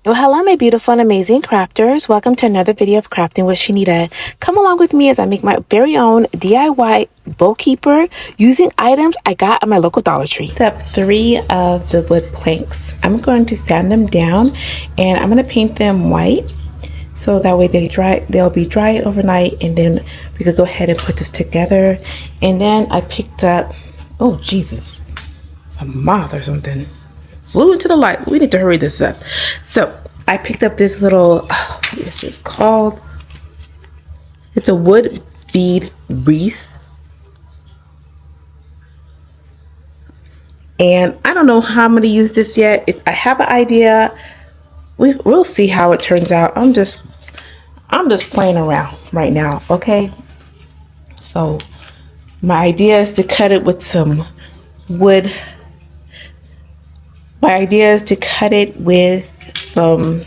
Well, hello, my beautiful and amazing crafters. Welcome to another video of Crafting with Shaneda. Come along with me as I make my very own DIY bow keeper using items I got at my local Dollar Tree. Step 3 of the wood planks. I'm going to sand them down and I'm going to paint them white so that way they'll be dry overnight, and then we could go ahead and put this together. And then I picked up, oh Jesus, it's a moth or something. Flew into the light. We need to hurry this up. So I picked up this little, what is this called? It's a wood bead wreath. And I don't know how I'm going to use this yet. I have an idea. We'll see how it turns out. I'm just playing around right now, okay? So my idea is to cut it with some wood. My idea is to cut it with some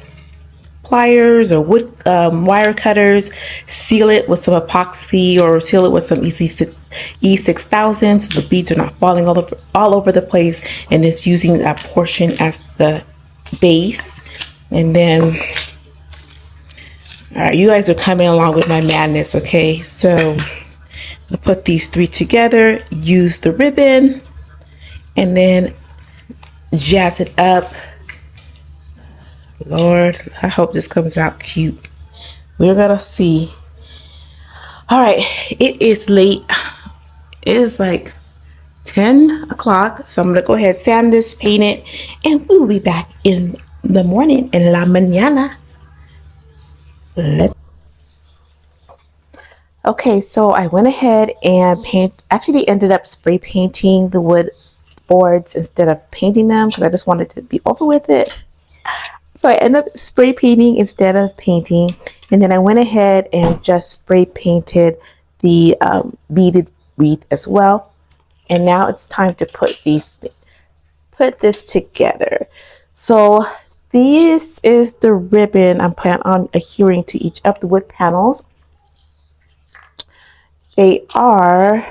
pliers or wood wire cutters, seal it with some epoxy or seal it with some E6000 so the beads are not falling all over the place, and it's using that portion as the base. And then, all right, you guys are coming along with my madness, okay? So I'll put these three together, use the ribbon, and then jazz it up. Lord, I hope this comes out cute. We're gonna see. All right, it is late. It is like 10 o'clock, so I'm gonna go ahead, sand this, paint it, and we'll be back in the morning, in la mañana. Okay, so I went ahead and actually ended up spray painting the wood boards instead of painting them because I just wanted to be over with it. So I ended up spray painting instead of painting, and then I went ahead and just spray painted the beaded wreath as well. And now it's time to put this together. So this is the ribbon I'm planning on adhering to each of the wood panels. They are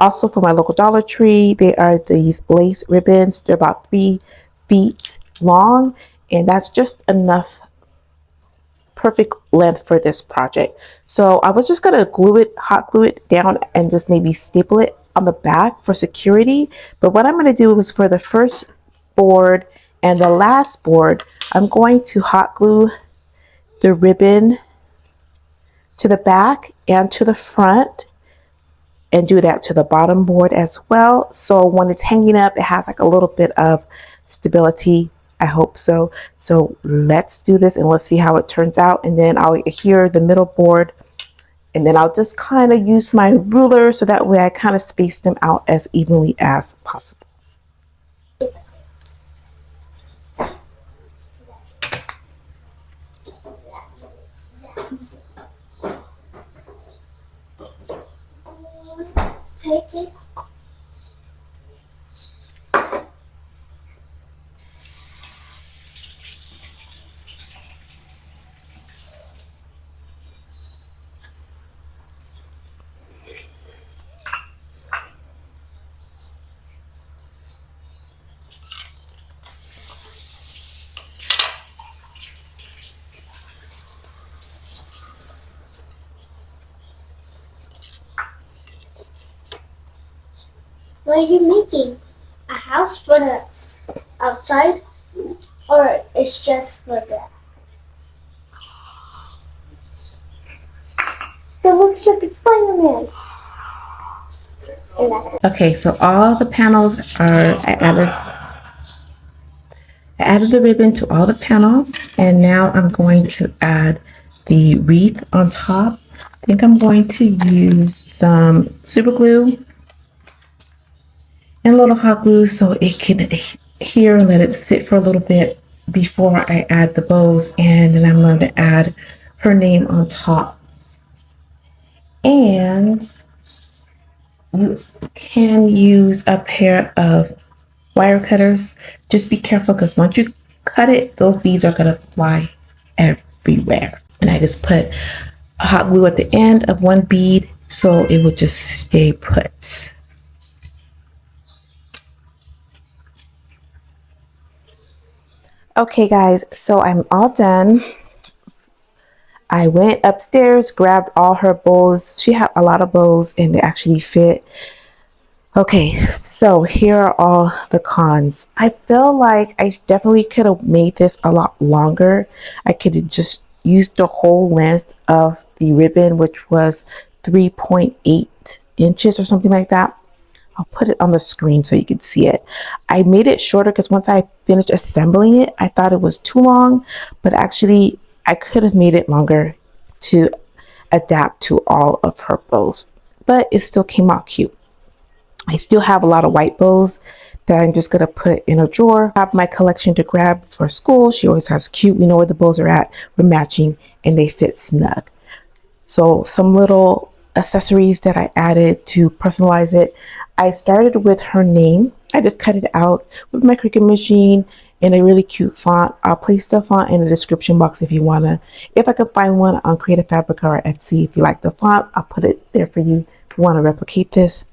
also from my local Dollar Tree. They are these lace ribbons. They're about 3 feet long, and that's just enough perfect length for this project. So I was just gonna hot glue it down and just maybe staple it on the back for security. But what I'm gonna do is for the first board and the last board, I'm going to hot glue the ribbon to the back and to the front, and do that to the bottom board as well. So when it's hanging up, it has like a little bit of stability. I hope so. So let's do this and let's see how it turns out. And then I'll adhere the middle board, and then I'll just kind of use my ruler so that way I kind of space them out as evenly as possible. Take it. What are you making? A house for the outside, or it's just for that? That looks like it's Spider-Man. And that's it. Okay, so all the panels are, I added the ribbon to all the panels, and now I'm going to add the wreath on top. I think I'm going to use some super glue and a little hot glue so it can adhere and let it sit for a little bit before I add the bows. And then I'm going to add her name on top. And you can use a pair of wire cutters. Just be careful because once you cut it, those beads are going to fly everywhere. And I just put a hot glue at the end of one bead so it will just stay put. Okay guys, so I'm all done. I went upstairs, grabbed all her bows. She had a lot of bows and they actually fit. Okay, so here are all the cons. I feel like I definitely could have made this a lot longer. I could have just used the whole length of the ribbon, which was 3.8 inches or something like that. I'll put it on the screen so you can see it. I made it shorter because once I finished assembling it, I thought it was too long, but actually I could have made it longer to adapt to all of her bows, but it still came out cute. I still have a lot of white bows that I'm just gonna put in a drawer. I have my collection to grab for school. She always has cute, we know where the bows are at, we're matching and they fit snug. So some little accessories that I added to personalize it. I started with her name. I just cut it out with my Cricut machine in a really cute font. I'll place the font in the description box if you wanna. If I can find one on Creative Fabrica or Etsy, if you like the font, I'll put it there for you if you wanna replicate this.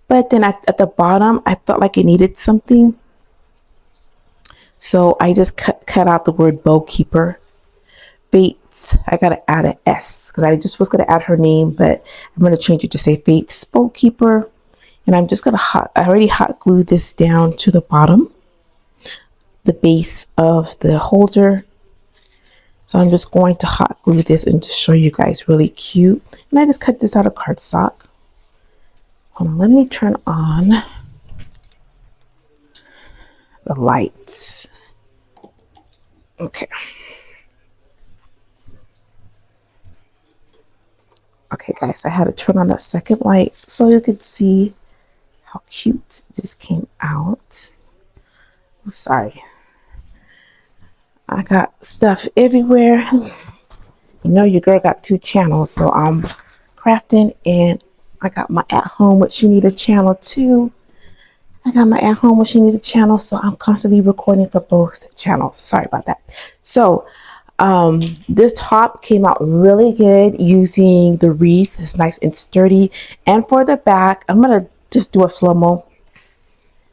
But then at the bottom, I felt like it needed something. So I just cut out the word bow keeper. Fates, I gotta add an S because I just was gonna add her name, but I'm gonna change it to say Fates bow keeper. And I'm just gonna I already hot glued this down to the bottom, the base of the holder. So I'm just going to hot glue this and to show you guys really cute. And I just cut this out of cardstock. Hold on, let me turn on the lights. Okay. Okay guys, I had to turn on that second light so you could see how cute this came out. I'm sorry. I got stuff everywhere. You know your girl got 2 channels, so I'm crafting and I got my at home which you need a channel too. I got my at home which you need a channel, so I'm constantly recording for both channels. Sorry about that. So this top came out really good using the wreath. It's nice and sturdy. And for the back, I'm gonna just do a slow-mo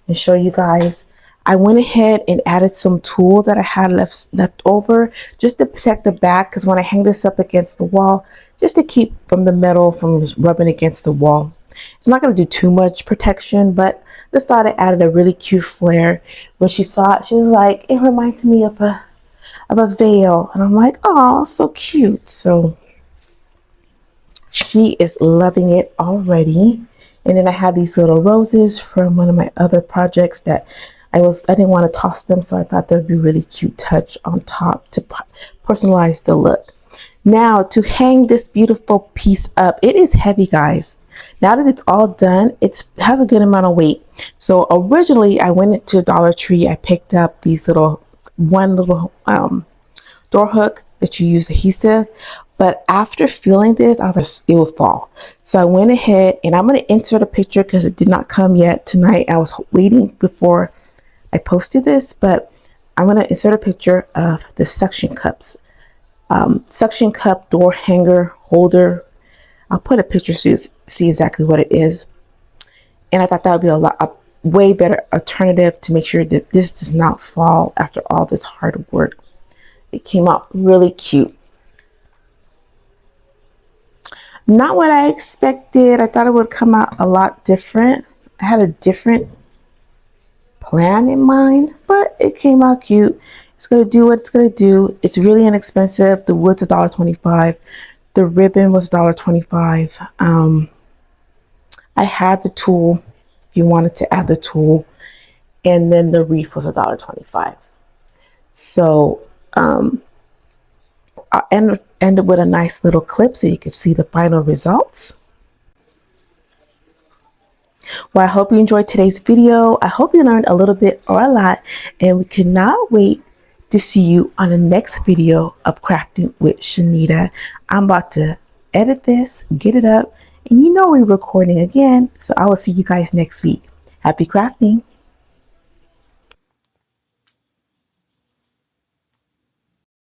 and show you guys. I went ahead and added some tulle that I had left over just to protect the back, because when I hang this up against the wall, just to keep from the metal from just rubbing against the wall. It's not going to do too much protection, but just thought it added a really cute flair. When she saw it, she was like, it reminds me of a veil. And I'm like, oh, so cute. So she is loving it already. And then I had these little roses from one of my other projects that I didn't want to toss them, so I thought that'd be a really cute touch on top to personalize the look. Now to hang this beautiful piece up, it is heavy guys. Now that it's all done, it has a good amount of weight. So originally I went into Dollar Tree, I picked up these one little door hook that you use adhesive, but after feeling this, I was like, it will fall. So I went ahead and I'm going to insert a picture because it did not come yet tonight. I was waiting before I posted this, but I'm going to insert a picture of the suction cups. Suction cup door hanger holder. I'll put a picture so you see exactly what it is. And I thought that would be a way better alternative to make sure that this does not fall after all this hard work. It came out really cute. Not what I expected. I thought it would come out a lot different. I had a different plan in mind, but it came out cute. It's gonna do what it's gonna do. It's really inexpensive. The wood's $1.25. The ribbon was $1.25. I had the tulle if you wanted to add the tulle, and then the wreath was $1.25. So I ended with a nice little clip so you could see the final results. Well, I hope you enjoyed today's video. I hope you learned a little bit or a lot, and we cannot wait to see you on the next video of Crafting with Shaneda. I'm about to edit this, get it up, and you know we're recording again, so I will see you guys next week. Happy crafting!